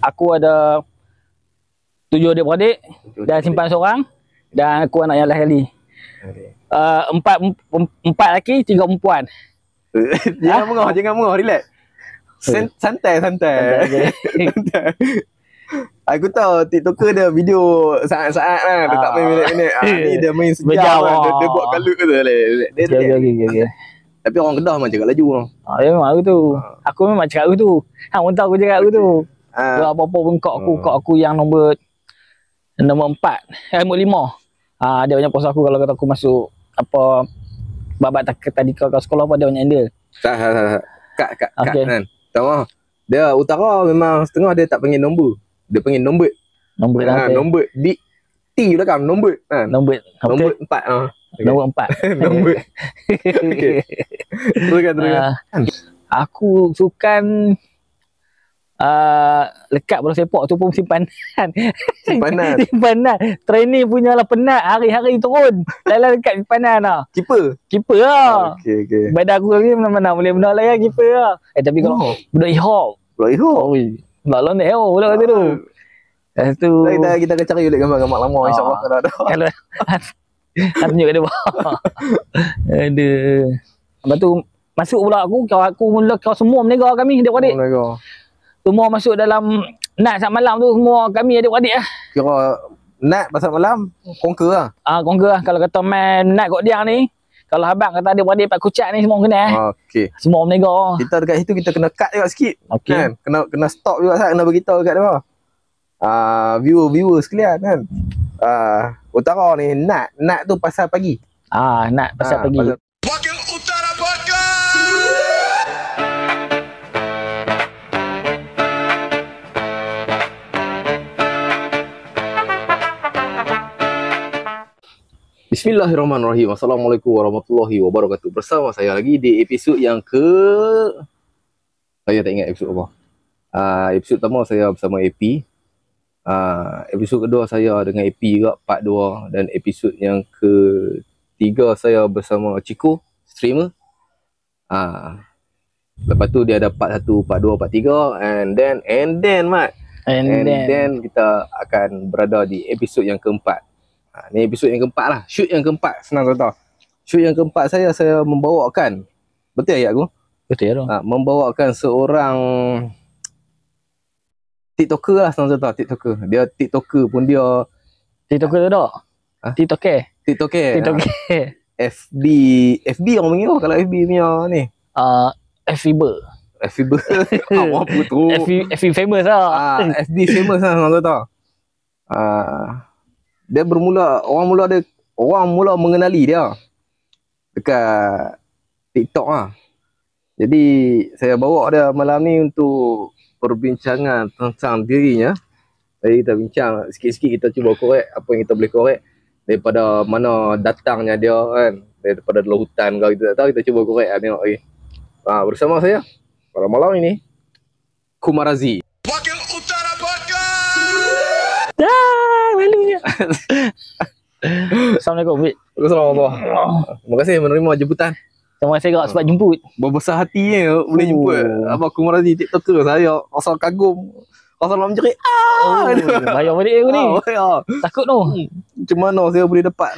aku ada 7 adik-beradik dan simpan seorang, dan aku anak yang last kali. Empat lelaki, 3 perempuan. Jangan mengah, relax. Santai. Okay. Aku tahu TikToker dia video saat-saat lah, dia tak main minit-minit. Ni dia main sejam lah. Dia buat kalut tu. Okay. Tapi orang Kedah macam cakap laju lah. Ya memang aku tu. Aku memang cakap aku tu. Hang pun tahu aku cakap aku tu. Apa-apa pun kok aku yang nombor 4, nombor 5. Dia banyak puas aku kalau kata aku masuk apa babat tadi kau sekolah apa dia banyak handle. Kak kan. Tahu dia utara memang setengah dia tak panggil nombor. Dia panggil nombor. Nombor di T belakang nombor. Nombor 4. Nombor 4. Nombor. Okey. Teruskan. Aku sukan lekat bola sepak tu pun simpanan. Simpanan. Training punya lah penat, hari-hari turun. Dalam dekat simpanan lah. Keeper lah. Okey. Badan aku lagi mana boleh benda lah ya keeper lah. Tapi kalau budak ihop. Tak lonek budak kata tu. Lepas tu kita akan cari ulit gambar-gambar lama insya-Allah kalau ada. Kalau tunjuk kat dia bawah. Aduh. Lepas tu masuk pula aku mula kau semua menega kami adik-adik. Semua masuk dalam nat saat malam tu, semua kami adik-adik lah. Kira nat pasal malam conquer lah. Conquer lah. Kalau kata main nat kat dia ni, kalau abang kata adik-adik Pak Kucat ni semua kena. Okey. Semua menega. Kita dekat situ kita kena cut juga sikit. Kan? Kena stop juga kena beritahu dekat dia. Viewer sekalian kan. Utara ni nat tu pasal pagi. Nat pasal pagi. Wakil Utara Podcast. Bismillahirrahmanirrahim. Assalamualaikum warahmatullahi wabarakatuh. Bersama saya lagi di episod yang saya tak ingat episod apa. Episod pertama saya bersama AP. Episod kedua saya dengan AP juga, part 2. Dan episod yang ketiga saya bersama Chico, streamer. Lepas tu dia ada part 1, part 2, part 3. And then Mat. And then kita akan berada di episod yang keempat. Ni episod yang keempat lah. Shoot yang keempat. Senang kata. Shoot yang keempat saya membawakan. Betul ayat aku? Betul ya tu. Membawakan seorang TikToker lah, senang kata. TikToker. Dia TikToker pun dia. TikToker tu tak? TikToker. FB orang panggil kalau FB punya ni. FB Apa tu? FB famous lah. FB famous lah, senang kata. Dia orang mula mengenali dia dekat TikTok lah. Jadi saya bawa dia malam ni untuk perbincangan tentang dirinya. Jadi kita bincang sikit-sikit, kita cuba korek apa yang kita boleh korek daripada mana datangnya dia kan, daripada lautan ke kita tak tahu, kita cuba korek tengok lagi. Bersama saya pada malam ini Kumarazi. Wakil Utara Podcast. Malunya. Assalamualaikum. Assalamualaikum. Terima kasih menerima jemputan. Terima kasih sebab jemput. Berbesar hati boleh jemput Abang Kumarazi TikToker. Saya rasa kagum, rasa nak menjerit. Bayar balik aku ni. Takut tu. Macam mana saya boleh dapat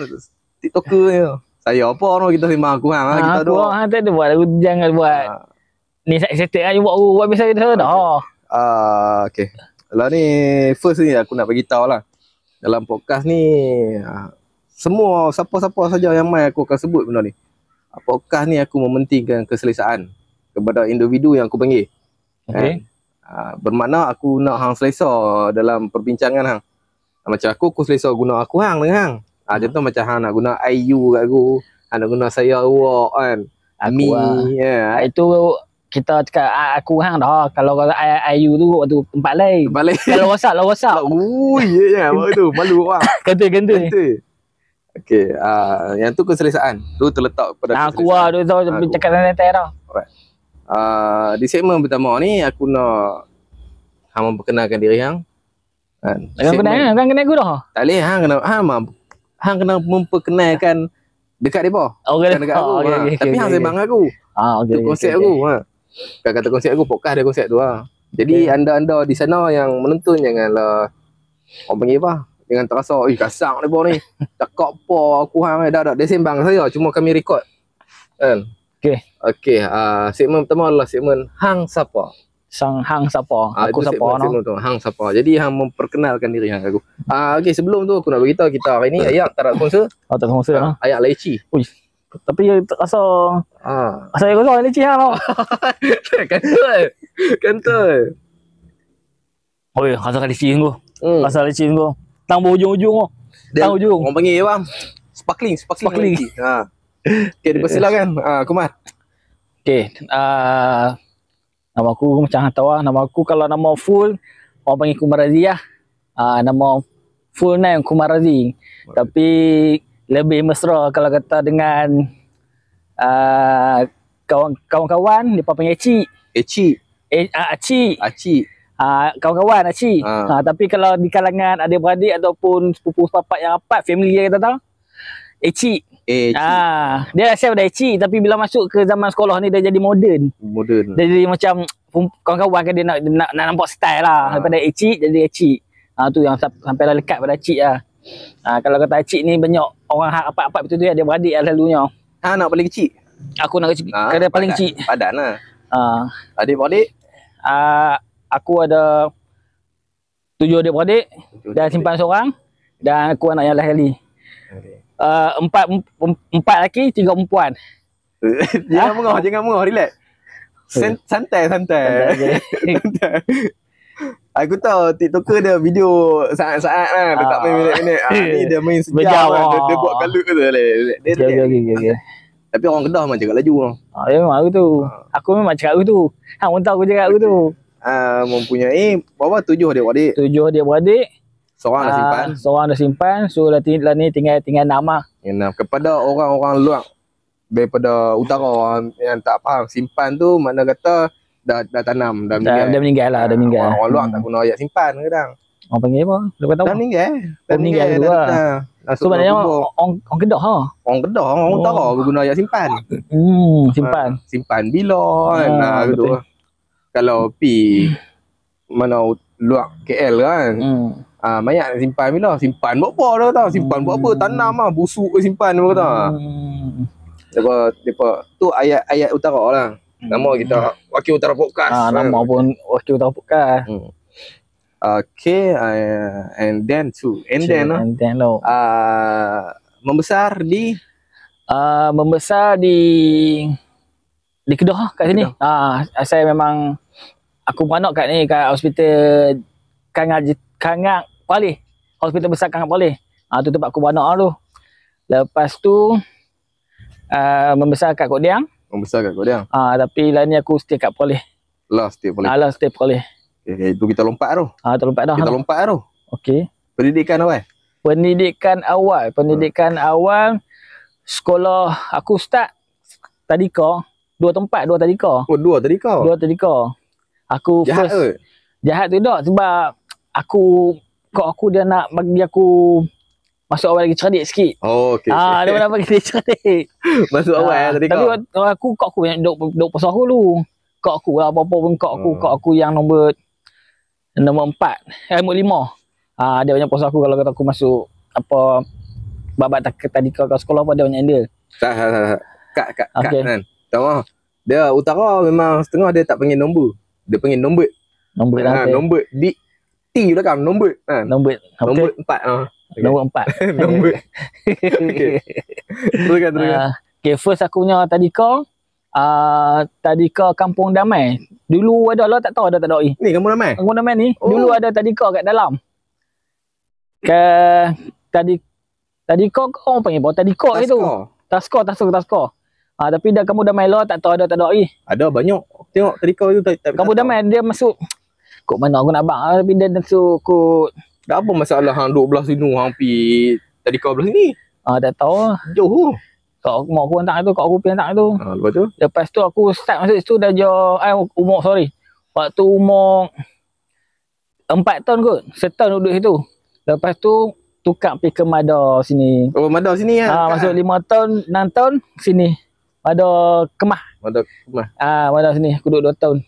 TikToker ni? Saya apa orang kita sembang aku kita dua. Tak ada buat, aku jangan buat. Ni settle aja buat biasa kita dah. Okey. Lah ni first ni aku nak bagi tahu lah. Dalam podcast ni semua siapa-siapa saja yang mai aku akan sebut benda ni. Podcast ni aku mementingkan keselesaan kepada individu yang aku panggil. Okey. Bermakna aku nak hang selesa dalam perbincangan hang. Macam aku selesa guna aku hang dengan hang. Contoh macam hang nak guna IU kat aku, hang nak guna saya awak kan. Aku itu kita cakap aku hang dah. Kalau IU tu waktu tempat lain. Kalau WhatsApp. Ya apa tu? Malu orang. Kata. Okey, yang tu keselesaan. Tu terletak pada aku tu cakap santai dah. Alright. Di segmen pertama ni aku nak hang memperkenalkan diri hang. Kan. Hang kenal aku dah. Tak boleh hang kena memperkenalkan dekat depa. Bukan dekat aku. Tapi hang sembang aku. Okey. Konsep aku. Kata konsep aku podcast dia konsep tu . Jadi anda-anda di sana yang menonton janganlah orang panggil apa? Jangan terasa, kasar ni ni. Cakap apa aku hang dah dia sembang saya cuma kami rekod. Kan? Okey, segmen pertama adalah segmen hang siapa? Hang siapa? Aku siapa no? Tu, hang siapa. Jadi hang memperkenalkan diri hang aku. Okey, sebelum tu aku nak beritahu kita hari ni Ayak tak ada sponsor. Tak sponsor lah. Ayak Leci. Ui. Tapi rasa saya rasa Leci hang tau. Kantul. Oi, rasa Leci sungguh. Rasa Leci sungguh. Tang ujung-ujung tu. Tang ujung. Orang panggil apa? Sparkling. Okey, dipersilakan. Kumat. Okey, nama aku macam hang tahu lah. Nama aku kalau nama full orang panggil Kumarazi lah. Nama full name Kumarazi. Tapi lebih mesra kalau kata dengan kawan-kawan dia panggil Acik. Acik. Kawan-kawan Acik. Tapi kalau di kalangan adik-beradik ataupun sepupu sepapak yang rapat, family dia kata tahu, Acik. Dia asal pada Acik tapi bila masuk ke zaman sekolah ni dia jadi moden. Dia jadi macam kawan-kawan kan dia nak nampak style lah. Daripada Acik jadi Acik. Tu yang sampai lah lekat pada Acik lah. Kalau kata Acik ni banyak orang rapat-rapat betul tu ya, dia beradik lah selalunya. Nak paling kecil? Aku nak kecil. Kadang paling kecil. Padan lah. Adik-beradik? Aku ada 7 adik-beradik dan simpan seorang dan aku anak yang last kali. Empat lelaki, 3 perempuan. Jangan mengah, relax. Santai. Aku tahu TikToker dia video saat-saat lah, dia tak main minit-minit. Ni dia main sejam lah. Dia buat kalut tu. Dia. Tapi orang Kedah memang cakap laju. Memang aku tu. Aku memang cakap aku tu. Hang pun tahu aku cakap aku tu. Mempunyai berapa? 7 adik-beradik. 7 adik-beradik. Seorang dah simpan. So lah ni tinggal 6 lah. 6. Kepada orang-orang luar daripada utara yang tak faham, simpan tu makna kata dah tanam, dah meninggal. Dah meninggal. Orang luar tak guna ayat simpan kadang. Orang panggil apa? Lepas tahu. Dah meninggal dulu lah. So maknanya orang Kedah ha. Orang Kedah, orang utara guna ayat simpan. Simpan. Simpan bila kan. Gitu. Kalau pi mana luar KL kan. Mayat nak simpan bila? Simpan buat apa dah tahu? Simpan buat apa? Tanam lah, busuk ke simpan apa kata. Depa tu ayat utara lah. Nama kita Wakil Utara Podcast. Nama pun Wakil Utara Podcast. Okay, and then membesar di Kedah kat sini. Saya memang aku beranak kat ni kat hospital Kangak Palih. Hospital besar Kangak Palih. Tu tempat aku beranak tu. Lepas tu membesar kat Kodiang. Tapi lah ni aku stay kat Palih. Stay Palih. Okay, itu kita lompat tu. Kita lompat tu. Okey. Pendidikan awal sekolah aku start tadika, 2 tempat, 2 tadika. Dua tadika. Aku jahat first. Jahat tu tak sebab kok aku dia nak bagi aku masuk awal lagi cerdik sikit. Okey. Dia nak bagi dia cerdik. Masuk awal tadika. Tapi kok aku banyak duduk pasal aku dulu. Kok aku lah apa-apa pun kok aku yang nombor 4, nombor 5. Dia banyak pasal aku kalau kata aku masuk apa babat tadika ke sekolah apa dia banyak handle. Kak kan. Tahu dia utara memang setengah dia tak panggil nombor. Dia panggil nombor. Nombor di T belakang nombor. Nombor 4. Nombor 4. Nombor. Okey. Teruskan. Okay, first aku punya tadika Kampung Damai. Dulu ada lah, tak tahu ada tak ada. Ni Kampung Damai ni. Dulu ada tadika kat dalam. Tadika kau orang panggil apa? Tadika itu. Taska. Tapi dah Kampung Damai lah, tak tahu ada tak ada. Ada banyak. Tengok tadika itu Kampung Damai dia masuk kok mana aku nak bang tapi dia masuk kok. Dah apa masalah hang 12 sini hang pi tadika belah sini? Tak tahu. Jauh. Kau aku mau aku hantar tu, kau aku pergi hantar tu. Lepas tu aku start masuk situ dah umur waktu umur 4 tahun kot. Setahun duduk situ. Lepas tu tukar pergi ke Mada sini. Mada sini kan? Masuk 5 tahun, 6 tahun sini. Mada Kemah. Mada sini aku duduk 2 tahun.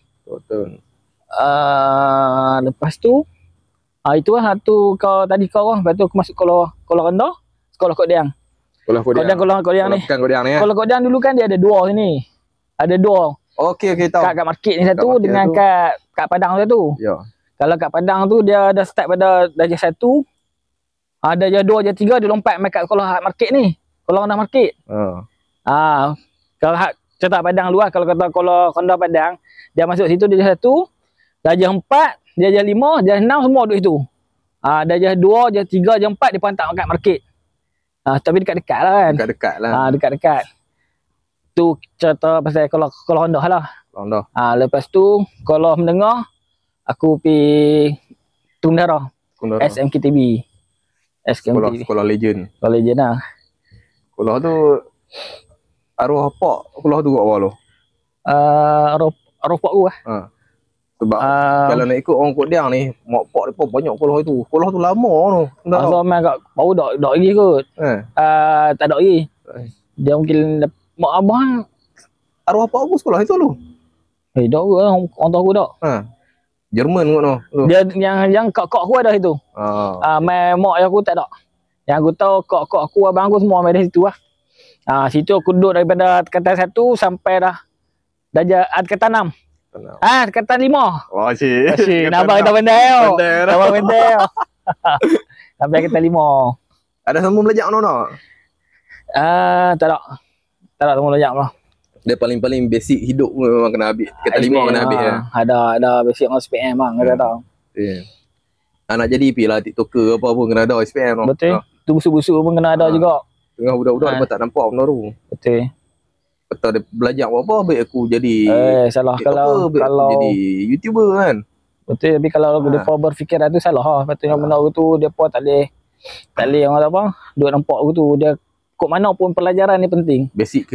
Lepas tu itu lah tu kau tadi kau lepas tu aku masuk Kolah Rendah, sekolah Kodiang. Kolah Kodiang ni. Bukan Kodiang ni. Kolah Kodiang dulu kan dia ada dua sini. Ada dua. Okey tahu. Kat market ni satu market dengan tu. kat Padang satu. Ya. Kalau kat Padang tu dia dah start pada darjah 1. Darjah 2, darjah 3 dia lompat mai kat Kolah market ni. Kolah Rendah market. Kalau cerita Padang luar, kalau kata Kolah Rendah Padang, dia masuk situ darjah 1, darjah 4, darjah 5, darjah 6 semua duduk situ. Darjah 2, darjah 3, darjah 4 dia pantak kat market. Tapi dekat-dekat lah kan. Dekat-dekat lah. Dekat-dekat. Tu cerita pasal Kolah Rendah lah. Rendah. Lepas tu Kolah Menengah aku pergi Tundara. SMKTB. Sekolah legend. Sekolah legend lah. Sekolah tu arwah pak sekolah tu kat bawah tu. Arwah pak aku lah. Sebab kalau nak ikut orang Kodiang ni, mak pak depa banyak sekolah tu. Sekolah tu lama tu. Asal mai kat baru dak lagi kot. Tak dak lagi. Dia mungkin mak abang arwah pak aku sekolah itu tu. Dak ke orang tahu aku dak. Jerman kot tu. Dia yang kak aku ada situ. Mai mak aku tak ada. Yang aku tahu kak aku abang aku semua mai dari situ lah. Situ aku duduk daripada tingkatan 1 sampai dah darjah tingkatan 6. Tingkatan 5. Oh cik. Nampak kita pandai tau. Nampak pandai tau. Sampai tingkatan 5. Ada sambung belajar tak? Tak ada. Tak ada sambung belajar lah. Dia paling basic hidup memang kena habis. Tingkatan 5 kena habis ya. Ada basic dengan SPM bang, kata tahu. Nak jadi pi lah TikToker apa pun kena ada SPM. Betul. Tu busuk-busuk pun kena ada juga. Tengah budak-budak dia tak nampak benda tu. Betul. Kata dia belajar apa baik aku jadi salah TikToker, kalau aku jadi YouTuber kan. Betul, tapi kalau depa berfikiran tu salah lah. Patutnya benda tu depa tak boleh orang apa duk nampak tu. Dia kok mana pun pelajaran ni penting. Basic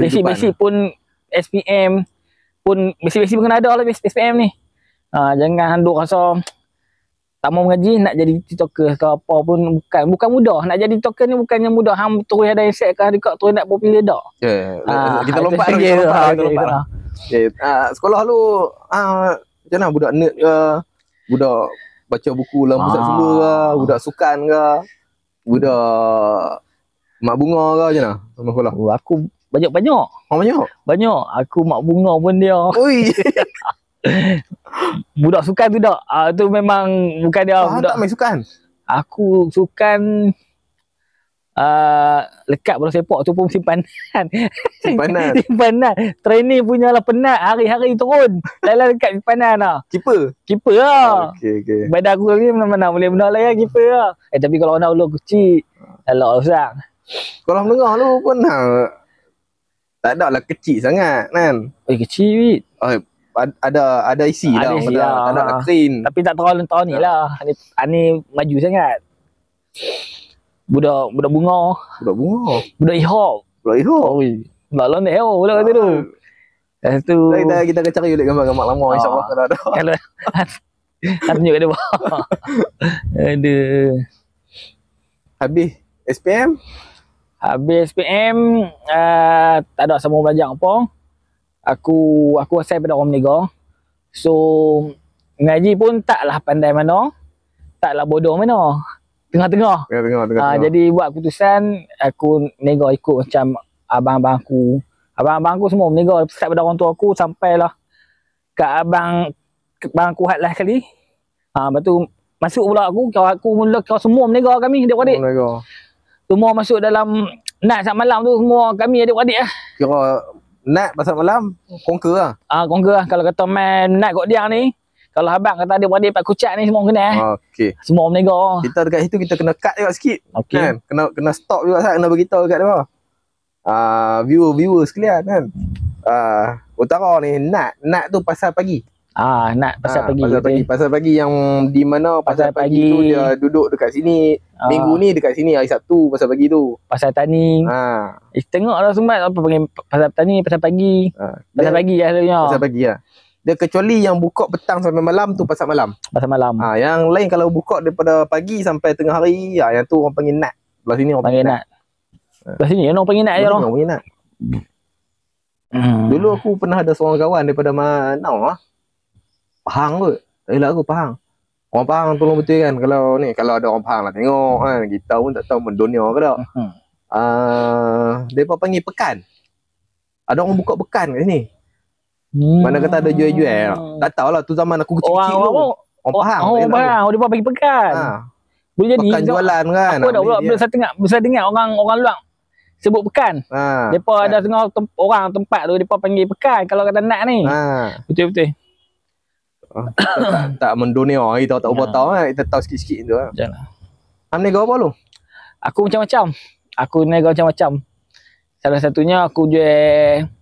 pun SPM pun basic pun kena ada lah SPM ni. Jangan duk rasa tak mau mengaji nak jadi TikToker ke apa pun bukan mudah. Nak jadi TikToker ni bukannya mudah. Hang terus ada set kan dekat terus nak popular dak. Kita lompat lah. Sekolah lu macam mana budak nerd ke? Budak baca buku dalam pusat semua ke? Budak sukan ke? Budak mak bunga ke macam mana? Sama sekolah. Aku banyak. Banyak. Aku mak bunga pun dia. Oi. Budak sukan tu tak. Tu memang bukan dia budak. Tak main sukan. Aku sukan lekat bola sepak tu pun simpanan. Training punya lah penat, hari-hari turun. Dalam dekat simpanan lah. Keeper lah. Okey. Badan aku ni mana boleh benda lain keeper lah. Tapi kalau nak ulur kecil, elok usang. Sekolah menengah lu pun tak ada lah kecil sangat kan. Kecil wit. Ada isi lah. Tak ada lah clean. Tapi tak terlalu tahun ni lah. Ni maju sangat. Budak bunga. Budak hip-hop. Budak londe budak kata tu. Lepas tu kita akan cari balik gambar-gambar lama insya-Allah kalau ada. Kalau tunjuk dia. Aduh. Habis SPM tak ada sambung belajar apa. Aku asal pada orang menega. So ngaji pun taklah pandai mana, taklah bodoh mana. Tengah-tengah. Jadi buat keputusan aku menega ikut macam abang-abang aku. Abang-abang aku semua menega start pada orang tua aku sampailah kat abang aku had lah kali. Lepas tu masuk pula aku mula kau semua menega kami adik-adik. Semua masuk dalam nat saat malam tu semua kami adik-adik lah. Kira nat pasal malam conquer lah. Conquer lah. Kalau kata main nat kat dia ni, kalau abang kata adik-adik Pak Kucat ni semua kena. Okey. Semua menega. Kita dekat situ kita kena cut juga sikit. Kan? Kena stop juga Sat, kena beritahu dekat dia. Viewer sekalian kan. Utara ni nat tu pasal pagi. Nak pasal pagi. Pasal pagi yang di mana pasal pagi tu dia duduk dekat sini. Minggu ni dekat sini, hari Sabtu pasal pagi tu. Pasal tani. Tengoklah semua apa panggil pasal tani, pasal pagi. Pasal pagi lah selalunya. Pasal pagi lah. Dia kecuali yang buka petang sampai malam tu pasal malam. Pasal malam. Yang lain kalau buka daripada pagi sampai tengah hari, yang tu orang panggil nat. Belah sini orang panggil nat. Belah sini orang panggil nat je lah. Orang panggil nat. Dulu aku pernah ada seorang kawan daripada mana Pahang kot. Yelah aku faham. Orang Pahang tolong betul kan. Kalau ada orang Pahang lah tengok kan. Kita pun tak tahu mendunia ke tak. Mereka panggil pekan. Ada orang buka pekan kat sini. Mana kata ada jual-jual. Tak tahulah tu zaman aku kecil-kecil tu. Orang Pahang. Orang Pahang. Dia bagi pekan. Boleh jadi. Pekan jualan kan. Aku dah pula bisa dengar orang luar sebut pekan. Depa ada tengah orang tempat tu depa panggil pekan kalau kata nak ni. Betul-betul. Tak mendunia kita tak apa tahu kan. Kita tahu sikit-sikit tu. Janganlah. Niaga apa lu? Aku macam-macam. Aku niaga macam-macam. Salah satunya aku jual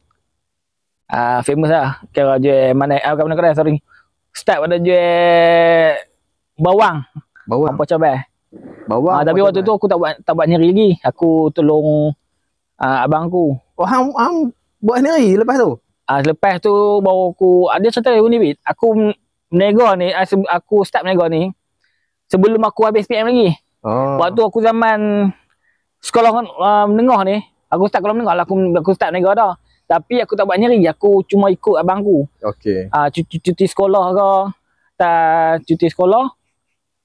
famous lah. Kira jual mana kedai sorry. Start pada jual bawang. Apa cabai. Bawang. Tapi waktu tu aku tak buat nyeri lagi. Aku tolong abang aku. Oh, hang buat nyeri lepas tu? Lepas tu baru aku ada cerita ni Bit. Aku menega ni, aku start menega ni sebelum aku habis PM lagi. Waktu aku zaman sekolah menengah ni, aku start sekolah menengah lah, aku start menega dah. Tapi aku tak buat nyeri, aku cuma ikut abang aku. Okey. Cuti sekolah ke, tak cuti sekolah.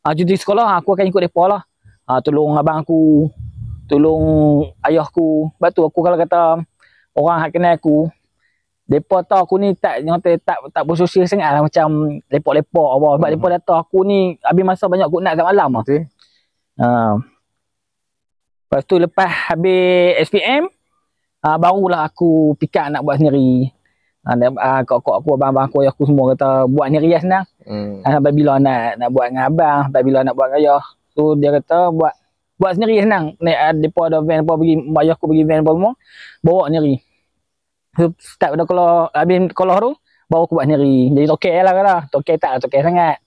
Cuti sekolah aku akan ikut depa lah. Tolong abang aku, tolong ayahku. Sebab tu aku kalau kata orang hak kenal aku, depa tahu aku ni tak bersosial sangat lah, macam lepok-lepok apa. Sebab depa dah tahu aku ni habis masa banyak aku nak kat malam ah. Betul. Lepas tu lepas habis SPM, barulah aku fikir nak buat sendiri. Kok aku, abang-abang aku, ayah aku semua kata buat sendiri lah senang. Apabila nak buat dengan abang, apabila nak buat dengan ayah. So dia kata buat sendiri senang. Depa ada van apa pergi, ayah aku pergi van apa semua, bawa sendiri. So, start pada kalau habis sekolah tu baru aku buat sendiri. Jadi toke lah kata. Toke tak toke sangat.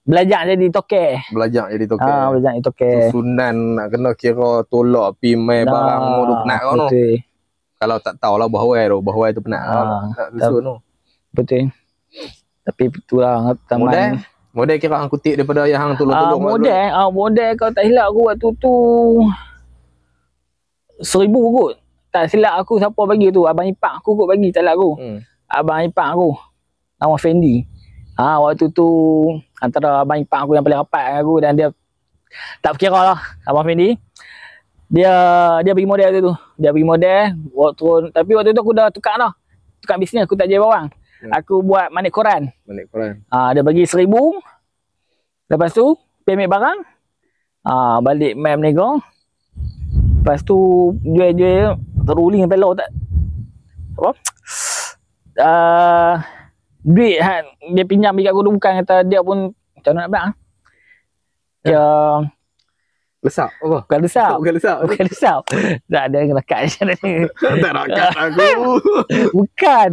Belajar jadi toke. Belajar jadi toke. Belajar jadi toke. Susunan nak kena kira tolak pi mai barang semua tu penat kau noh. Kalau tak tahulah bahawai tu penat tak susun tu. Betul. Tapi itulah taman. Model kira hang kutip daripada yang hang tolong-tolong. Model kalau tak silap aku waktu tu 1,000 kot. Tak silap aku siapa bagi tu, abang ipar aku kot bagi, tak silap aku. Abang ipar aku nama Fendi. Waktu tu antara abang ipar aku yang paling rapat dengan aku, dan dia tak berkira lah abang Fendi. Dia bagi model tu. Dia bagi model tapi waktu tu aku dah tukar bisnes, aku tak jual bawang. Aku buat manik koran. Dia bagi 1,000. Lepas tu payment barang. Balik main berniaga. Lepas tu jual rolling sampai low tak. Apa? Duit dia pinjam bagi aku tu bukan kata dia pun macam mana nak bilang. Dia lesap apa? Bukan lesap. Tak ada yang rakat macam ni. Tak rakat aku. Bukan.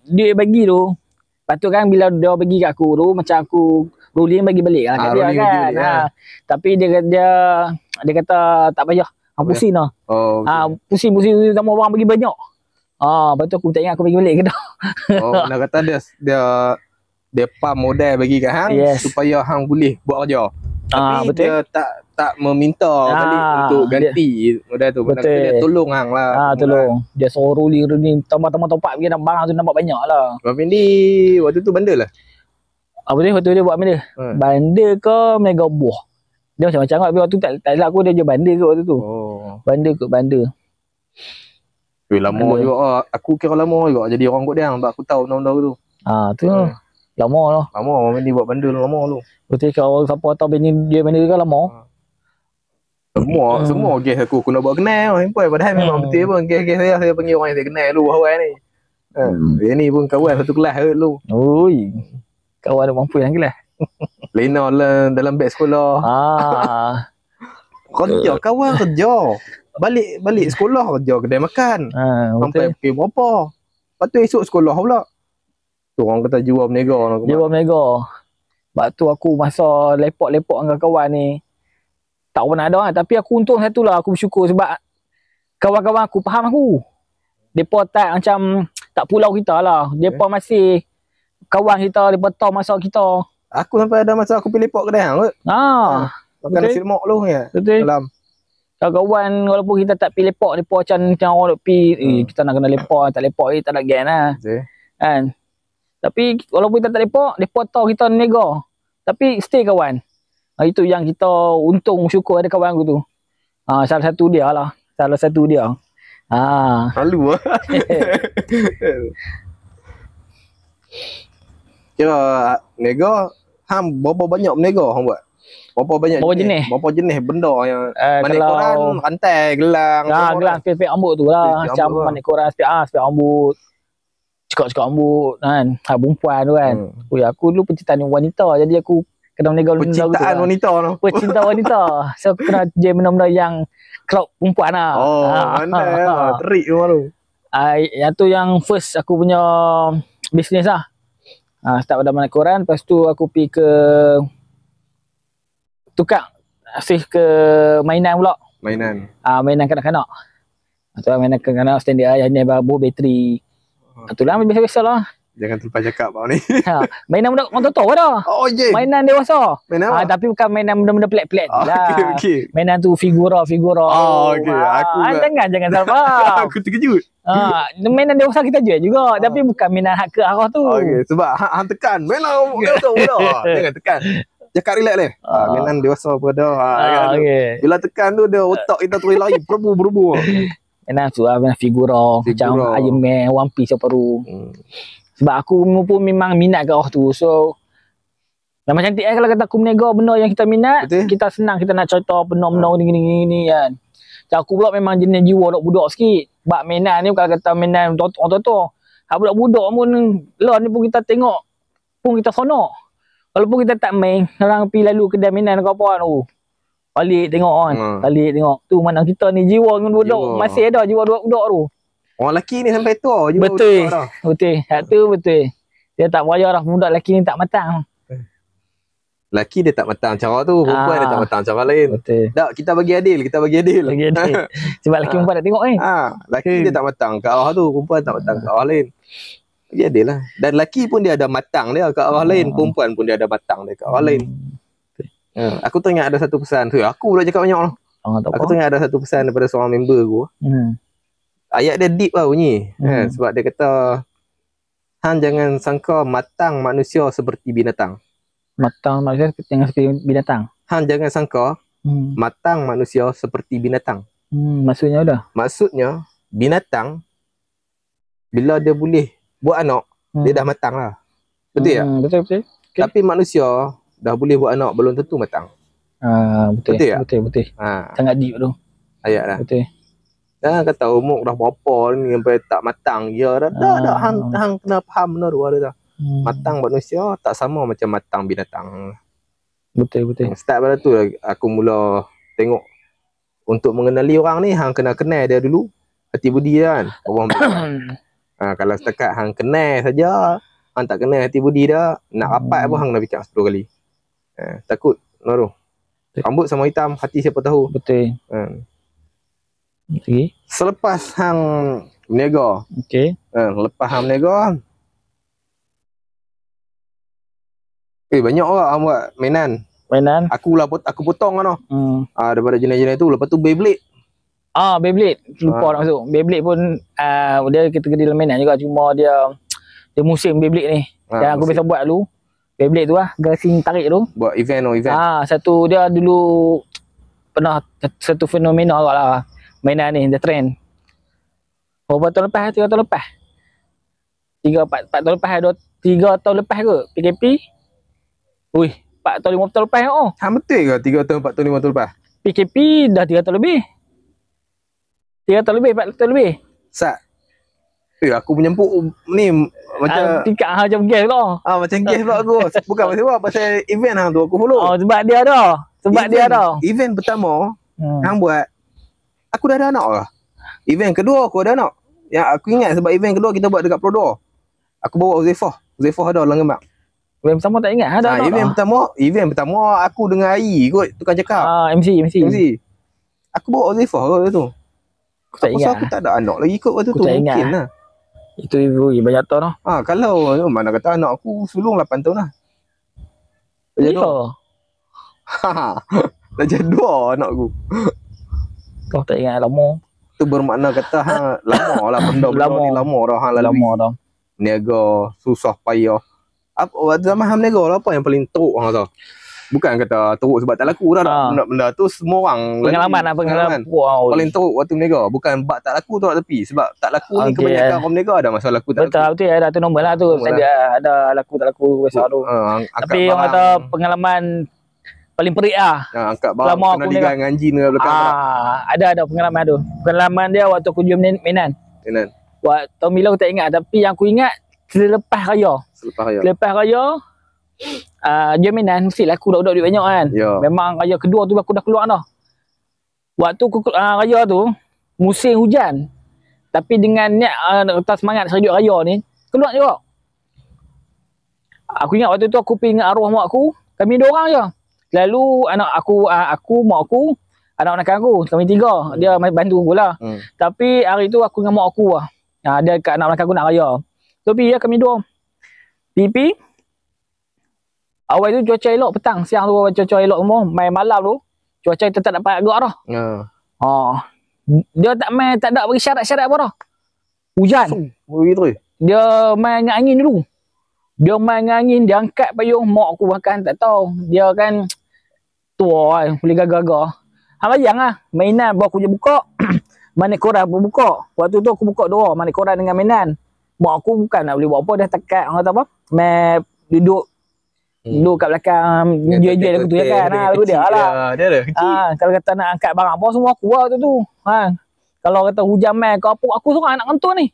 Dia bagi tu. Lepas tu kan bila dia bagi kat aku tu, macam aku rolling bagi balik lah kat dia kan. Tapi dia kata tak payah. Pusing lah. Pusing sama orang bagi banyak. Lepas tu aku tak ingat aku bagi balik ke dah. Nak kata dia pam modal bagi kat hang supaya hang boleh buat kerja. Tapi betul. Dia tak meminta balik untuk ganti modal tu. Betul. Dia tolong hang lah. Tolong. Dia suruh rolling tambah-tambah topak pergi barang tu nampak banyak lah. Abang Fendi waktu tu bandel lah. Waktu dia buat benda. Bandel ke mega buah. Dia macam-macam lah. Waktu tu tak silap aku dia jual bandel ke waktu tu. Bandel. Lama juga. Aku kira lama juga jadi orang kot dia. Sebab aku tahu benda-benda tu. Tu lama lah. Lama Abang Fendi buat bandel lama tu. Betul kalau siapa tahu dia bandel kan lama. Semua guest aku nak buat kenal padahal memang betul pun guest saya panggil orang yang saya kenal dulu awal ni. Dia ni pun kawan satu kelas dulu. Oi. Kawan ada mampu yang kelas. Lena dalam beg sekolah. Kerja kawan kerja. Balik sekolah kerja kedai makan. Sampai pukul berapa. Lepas tu esok sekolah pula. Tu orang kata jual berniaga. Sebab tu aku masa lepok-lepok dengan kawan ni tak pernah ada lah. Tapi aku untung satulah, aku bersyukur sebab kawan-kawan aku faham aku. Mereka tak macam tak pulau kita lah. Mereka masih kawan kita, mereka tahu masa kita. Aku sampai ada masa aku pergi lepok kedai kot. Makan nasi lemak lu ya. Betul. Dalam kawan walaupun kita tak pergi lepok, mereka macam orang nak pergi, kita nak kena lepok, tak lepok tak nak gen lah. Betul. Kan? Tapi walaupun kita tak depa tahu kita nego. Tapi stay kawan. Itu yang kita untung syukur ada kawan aku tu. Salah satu dia lah. Salah satu dia. Malu lah. Kira nego, berapa banyak nego hang buat? Berapa jenis benda yang manik koran, rantai, gelang. Gelang spek rambut tu lah. Macam manik koran, spek rambut. Cekak-cekak rambut kan. Perempuan tu kan. Aku dulu pencintaan wanita. Jadi aku kena menega pencintaan wanita tu. Pencinta wanita. So aku kena je benda-benda yang crowd perempuan lah. Pandai lah. Terik tu malu. Yang tu yang first aku punya bisnes lah. Start pada manik koran. Lepas tu aku pergi ke tukar shift ke mainan pula. Mainan kanak-kanak. Mainan kanak-kanak standard yang ni bawa bateri. Itulah biasa-biasa lah. Jangan terlepas cakap kau ni. Mainan budak orang tua dah. Mainan dewasa. Tapi bukan mainan benda-benda pelik-pelik lah. Okay. Mainan tu figura. Jangan salah. Aku terkejut. Mainan dewasa kita jual juga. Tapi bukan mainan hak ke arah tu. Sebab hang tekan. Mainan dewasa pula. Jangan tekan. Cakap relax leh. Mainan dewasa pada. Bila tekan tu dia otak kita tu lari berbu. Mainan tu mainan figura. Macam Iron Man, One Piece apa tu. Sebab aku pun memang minat ke arah tu. So memang cantik kalau kata aku menega benda yang kita minat. Betul? Kita senang kita nak cerita benda-benda ni kan. Macam aku pula memang jenis jiwa budak sikit. Sebab mainan ni kalau kata mainan orang tua. Budak-budak pun lah ni pun kita tengok pun kita sonok. Walaupun kita tak main, orang pergi lalu kedai mainan ke apa tu. Balik tengok kan. Balik tengok. Tu mana kita ni jiwa dengan budak. Masih ada jiwa budak tu. Orang lelaki ni sampai tua jiwa betul. Hak tu betul. Dia tak beraya dah budak lelaki ni tak matang. Lelaki dia tak matang cara tu, perempuan dia tak matang cara lain. Betul. Tak, kita bagi adil. Sebab lelaki perempuan nak tengok lelaki dia tak matang ke arah tu, perempuan tak matang ke arah lain. Bagi adil lah. Dan lelaki pun dia ada matang dia ke arah lain, perempuan pun dia ada matang dia ke arah lain. Aku teringat ada satu pesan tu. Aku pula cakap banyak lah. Aku teringat ada satu pesan daripada seorang member aku. Ayat dia deep lah bunyi. Sebab dia kata, hang jangan sangka matang manusia seperti binatang. Matang manusia seperti binatang. Hang jangan sangka matang manusia seperti binatang. Maksudnya dah? Maksudnya, binatang bila dia boleh buat anak, dia dah matang lah. Betul tak? Betul. Okay. Tapi manusia dah boleh buat anak belum tentu matang. Betul tak? Betul. Sangat deep tu. Ayat lah. Betul. Dah kata umur dah berapa ni sampai tak matang dia dah hang kena faham benda tu ada dah. Matang manusia tak sama macam matang binatang. Betul. Start pada tu aku mula tengok untuk mengenali orang ni hang kena kenal dia dulu. Hati budi dia kan. Kalau setakat hang kenal saja, hang tak kenal hati budi dia, nak rapat pun hang nak bincang 10 kali. Takut tu. Rambut sama hitam, hati siapa tahu. Betul. Okay. Selepas hang berniaga. Lepas hang berniaga. Banyak orang hang buat mainan. Aku potong kan. Daripada jenis-jenis tu. Lepas tu Beyblade. Beyblade. Lupa nak masuk. Beyblade pun dia kategori dalam mainan juga. Cuma dia musim Beyblade ni. Yang aku biasa buat dulu. Beyblade tu lah. Gasing tarik tu. Buat event. Satu dia dulu pernah satu fenomena agak lah. Mainan ni, the trend. Berapa tahun lepas? 3 tahun lepas. 4 tahun lepas. 3 tahun lepas ke? PKP? 4 tahun 5 tahun lepas. Betul ke 3 tahun, 4 tahun, 5 tahun lepas? PKP dah 3 tahun lebih. 3 tahun lebih, 4 tahun lebih. Aku menyempuk ni macam tingkat macam gas lah. Macam gas pula aku. Bukan pasal event hang tu aku follow. Sebab dia ada. Event pertama hang buat, aku dah ada anak lah. Event kedua aku ada anak. Yang aku ingat sebab event kedua kita buat dekat Prodor. Aku bawa Uzaifah ada dalam gambar. Event pertama tak ingat ada anak. Event pertama aku dengan Ai kot tukang cakap. MC. Aku bawa Uzaifah kot tu. Aku tak ingat. Aku tak ada anak lagi kot waktu tu. Mungkin lah. Itu ibu banyak tahun lah. Kalau mana kata anak aku sulung 8 tahun lah. Dah jadi 2 anak aku. Kau tak ingat lama. Tu bermakna kata lama lah benda ni lama dah hang lalui. Niaga, susah payah. Apa zaman hang berniaga lah, apa yang paling teruk hang rasa? Bukan kata teruk sebab tak laku dah. Benda tu semua orang pengalaman lah, pengalaman. Wow. Paling teruk waktu berniaga. Bukan bab tak laku tu kat tepi. Sebab tak laku ni kebanyakan orang berniaga ada masalah laku tak laku. Betul, ada tu normal lah tu. Ada laku tak laku biasa tu. Tapi orang kata pengalaman paling perik lah. Angkat barang kena ligan dengan jin ke belakang. Ada pengalaman tu. Pengalaman dia waktu aku jual Menan. Waktu bila aku tak ingat. Tapi yang aku ingat selepas raya. Selepas raya Jaminan mesti laku dah duit banyak kan. Memang raya kedua tu aku dah keluar dah. Waktu raya tu musim hujan. Tapi dengan niat semangat serius raya ni keluar juga. Aku ingat waktu tu aku pergi dengan arwah mak aku. Kami 2 orang je. Lalu anak aku, mak aku, anak aku, kami 3. Dia bantu aku lah. Tapi hari tu aku dengan mak aku lah. Dia kat anak aku nak raya. So pergi kami 2. Pipi awal tu cuaca elok, petang siang tu cuaca elok semua. Main malam tu cuaca kita tak dapat agak dah. Dia tak ada bagi syarat-syarat apa dah. Hujan. Dia main dengan angin dulu. Dia main dengan angin, dia angkat payung. Mak aku bahkan tak tahu. Dia kan tua kan, boleh gagah-gagah. Bayang lah, mainan baru aku je buka. Manik koran pun buka. Waktu tu aku buka 2, manik koran dengan mainan. Mak aku bukan nak boleh buat apa, dah tekat orang kata apa. Main duduk kat belakang jual-jual aku tu kan. Lagu dia lah. Dia ada kecil. Kalau kata nak angkat barang apa semua aku lah tu. Kalau kata hujan mai ke apa, aku seorang anak kentu ni.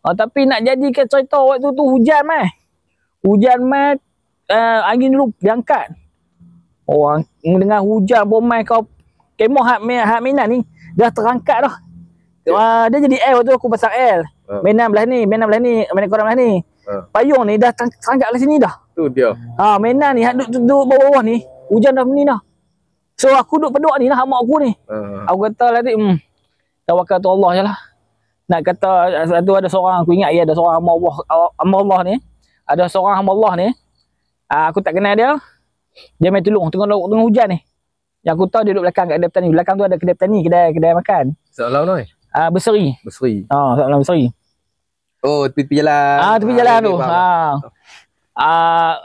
Tapi nak jadikan cerita waktu tu hujan mai. Hujan mai, angin dulu diangkat. Orang dengar hujan pun mai kau kemah hak mainan ni dah terangkat dah. Dia jadi L waktu aku pasang L. Mainan belah ni, mainan koran belah ni. Payung ni dah terangkat lah sini dah. Tu dia. Mainan ni hak duduk bawah ni, hujan dah ni dah. So aku duduk peduk ni lah hak mak aku ni. Aku kata lah tadi, tawakal tu Allah je lah. Nak kata ada seorang aku ingat ada seorang hamba Allah ni. Ada seorang hamba Allah ni. Aku tak kenal dia. Dia main tolong tengah hujan ni. Yang aku tahu dia duduk belakang kat kedai petani. Belakang tu ada kedai petani, kedai makan. Seolah ni. Berseri. Seolah Berseri. Oh, tepi jalan. Tepi jalan tu.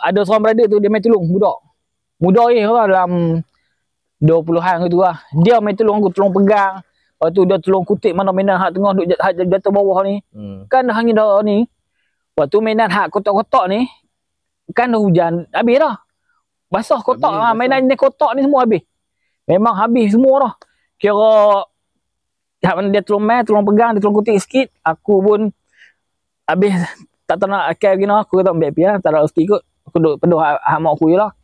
Ada seorang brother tu dia main tolong budak. Muda dalam 20-an gitu lah. Dia main tolong aku, tolong pegang. Lepas tu dia tolong kutip mana mainan hak tengah duduk jatuh bawah ni. Kan dah hangin dah ni. Waktu mainan hak kotak-kotak ni, kan dah hujan, habis dah. Basah kotak, mainan ni kotak ni semua habis. Memang habis semua dah. Kira hak mana dia tolong main, tolong pegang, dia tolong kutip sikit. Aku pun habis tak tahu nak akal gini. Aku kata ambil pian, tak ada rezeki kot. Aku duduk peduh hak mak aku je lah.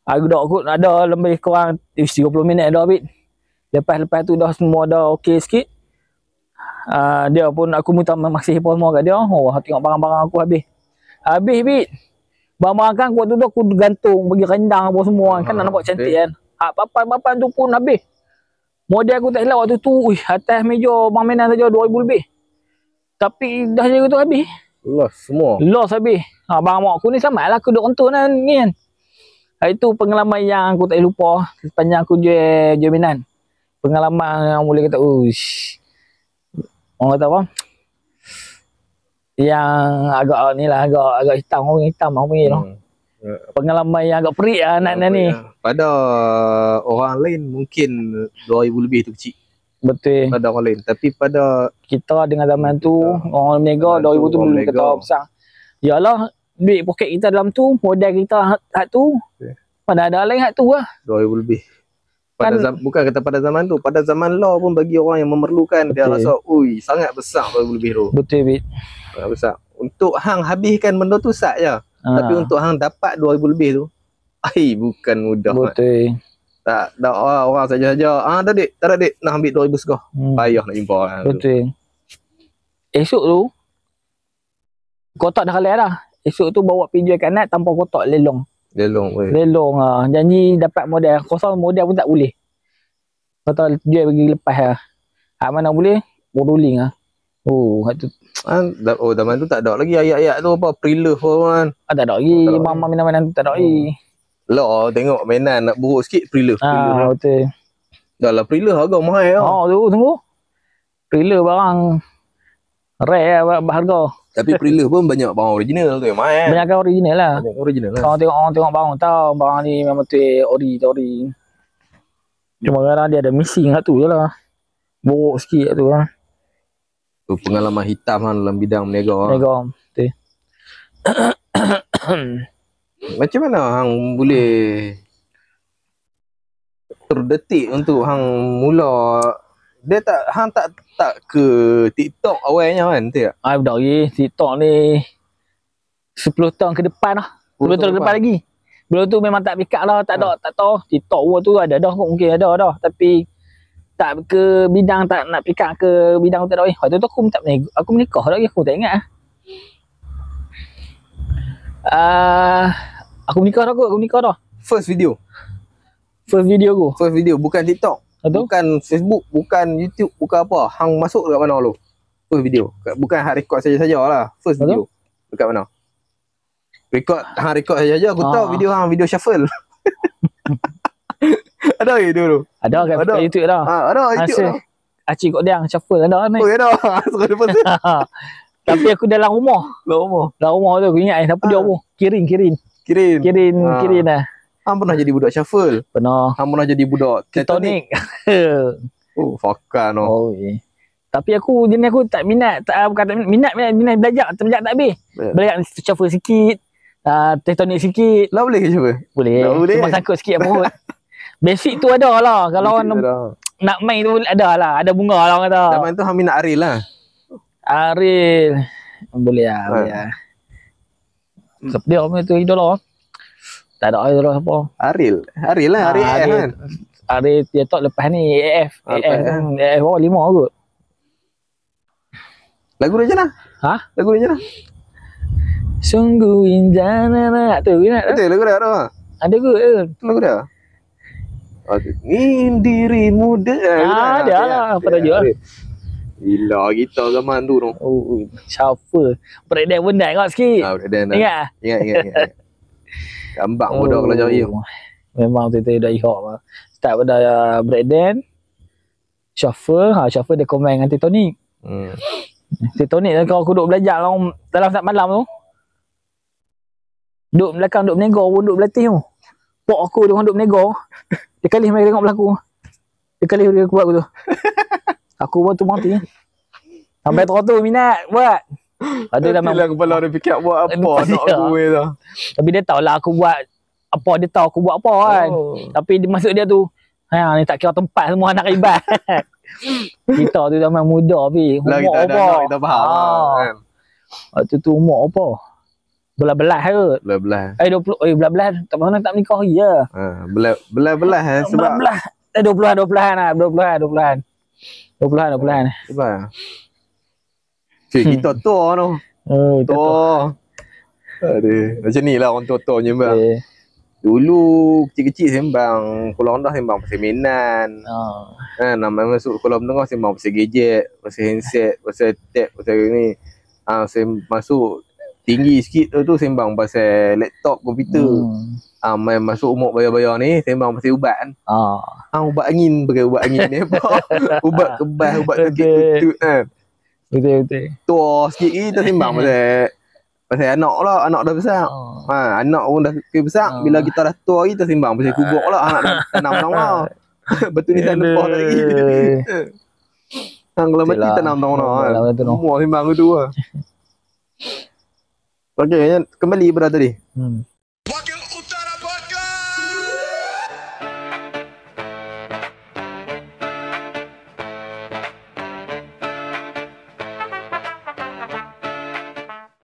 Aku duduk ada lebih kurang 30 minit dah habis. Lepas tu dah semua dah okey sikit. Dia pun aku minta maksih pun semua kat dia. Tengok barang-barang aku habis. Habis bit. Barang-barang kan waktu tu aku gantung bagi rendang apa semua kan nak nampak cantik kan. Papan-papan tu pun habis. Model aku tak silap waktu tu, atas meja barang mainan saja 2000 lebih. Tapi dah jadi tu habis. Loss habis. Barang mak aku ni sama lah aku duduk rentun kan ni kan. Itu pengalaman yang aku tak lupa sepanjang aku jual mainan. Pengalaman yang boleh kata orang kata apa, yang agak ni lah, agak hitam orang panggil tu. Pengalaman yang agak perik lah anak ni. Pada orang lain mungkin 2000 lebih tu kecil. Betul. Pada orang lain. Tapi pada kita dengan zaman tu orang berniaga 2000 tu belum kata besar. Yalah duit poket kita dalam tu, modal kita hak tu. Mana ada lain hak tu lah. 2000 lebih. Bukan kata pada zaman tu, pada zaman law pun bagi orang yang memerlukan. Betul. Dia rasa sangat besar 2000 lebih tu. Betul bit. Sangat besar. Untuk hang habiskan benda tu sat je. Tapi untuk hang dapat 2000 lebih tu, bukan mudah. Betul. Tak orang saja-saja. Tak ada dik nak ambil 2000 segah. Payah nak jumpa orang. Betul. Esok tu kotak dah halal dah. Esok tu bawa pergi jual kat Nat tanpa kotak lelong. Lelong janji dapat modal. Kosong modal pun tak boleh. Kata jual pergi lepas lah. Hak mana boleh? Bodoling lah. Hak tu. Zaman tu tak ada lagi ayat-ayat tu apa pre-love kan. Tak ada lagi. Mama mainan tu tak ada lagi. Lah tengok mainan nak buruk sikit pre-love. Betul. Dah lah pre-love harga mahal lah. Tu tunggu. Pre-love barang Rare lah harga. Tapi Prilla pun banyak barang original tu yang main. Banyak kan original lah. Banyak original lah. Orang tengok barang tahu barang ni memang betul ori. Cuma kadang dia ada missing kat tu je lah. Borok sikit kat tu lah. Tu pengalaman hitam lah dalam bidang berniaga. Berniaga. Betul. Macam mana hang boleh terdetik untuk hang mula? Dia hang tak ke TikTok awalnya kan, betul tak? Budak lagi TikTok ni 10 tahun ke depan lah. 10 tahun ke depan lagi. Belum tu memang tak pick up lah, tak tahu. TikTok tu ada dah kot, mungkin ada dah. Tapi tak ke bidang, tak nak pick up ke bidang tu tak tahu. Waktu tu aku menikah dah lagi, aku tak ingat. Aku menikah dah. First video bukan TikTok. Betul? Bukan Facebook, bukan YouTube, bukan apa. Hang masuk dekat mana lu? First video. Bukan hang record saja lah. First video. Dekat mana? Hang record saja. Aku tahu video hang video shuffle. Ada ke dulu? Ada kat YouTube dah. Ada YouTube dah. Acik kok dia shuffle ada ni. Oh, ada. Tapi aku dalam rumah. Dalam rumah tu aku ingat siapa dia apa? Kirin lah. Hang pernah jadi budak shuffle? Pernah. Hang pernah jadi budak Tectonic. Oh, fakan oh. Tapi jenis aku tak minat, bukan tak minat belajar tak habis. Belajar shuffle sikit, Tectonic sikit. Lah boleh ke cuba? Boleh. Cuma sangkut sikit apa. Basic tu ada lah. Kalau orang nak main tu ada lah. Ada bunga lah orang kata. Dah main tu hang minat Ariel lah. Ariel. Boleh lah. Siapa dia orang tu idola? Tak ada idola apa. Ariel lah. Ariel kan. Ariel dia tak lepas ni AF kan. AF 5 kot. Lagu dia macam mana? Lagu dia macam mana? Sungguh indah nak tu ingat tak? Betul lagu dia ada. Ada kot. Lagu dia. Ingin diri muda. Ada lah. Apa tajuk lah. Gila kita zaman tu. Shuffle. Breakdance pun dah ingat sikit. Breakdance dah. Ingat. Gambar bodoh kalau jauh. Memang betul-betul dah ihok lah. Start pada breakdance. Shuffle. Shuffle dia combine dengan Tectonic. Tectonic kalau aku duduk belajar dalam saat malam tu. Duduk belakang, duduk menego pun duduk berlatih tu. Pok aku dengan duduk menego. Dia kali mereka tengok berlaku. Dia kali dia buat aku tu. Aku pun tu mati. Sampai tu minat buat. Ada dah memang kepala dia fikir buat apa nak gue tu. Tapi dia tahu lah aku buat apa, dia tahu aku buat apa kan. Tapi maksud dia tu, ni tak kira tempat semua anak ibat. Kita tu zaman muda pi. Umur apa? Kita faham kan. Waktu tu umur apa? Belah-belah ke? Belah-belah. 20 belah-belah tak pernah tak menikah je. Belah-belah sebab 20-an lah, 20-an. Sebab kita tua tu. Tua. Aduh, macam ni lah orang tua-tua sembang. Dulu kecil-kecil sembang, kalau dah sembang pasal mainan. Nama masuk sekolah menengah sembang pasal gadget, pasal handset, pasal tab, pasal ni. Masuk tinggi sikit tu sembang pasal laptop, komputer. Main masuk umur bayar-bayar ni sembang pasal ubat kan. Ubat angin, pakai ubat angin ni apa? Ubat kebas, ubat sakit tutut kan. Betul. Tua sikit kita sembang pasal anak lah, anak dah besar. Anak pun dah besar. Bila kita dah tua kita sembang pasal kubur lah, anak dah tanam lah. Betul ni tak lepas lagi. Kalau mati tanam lah. Semua sembang tu lah. Okey, kembali pada tadi.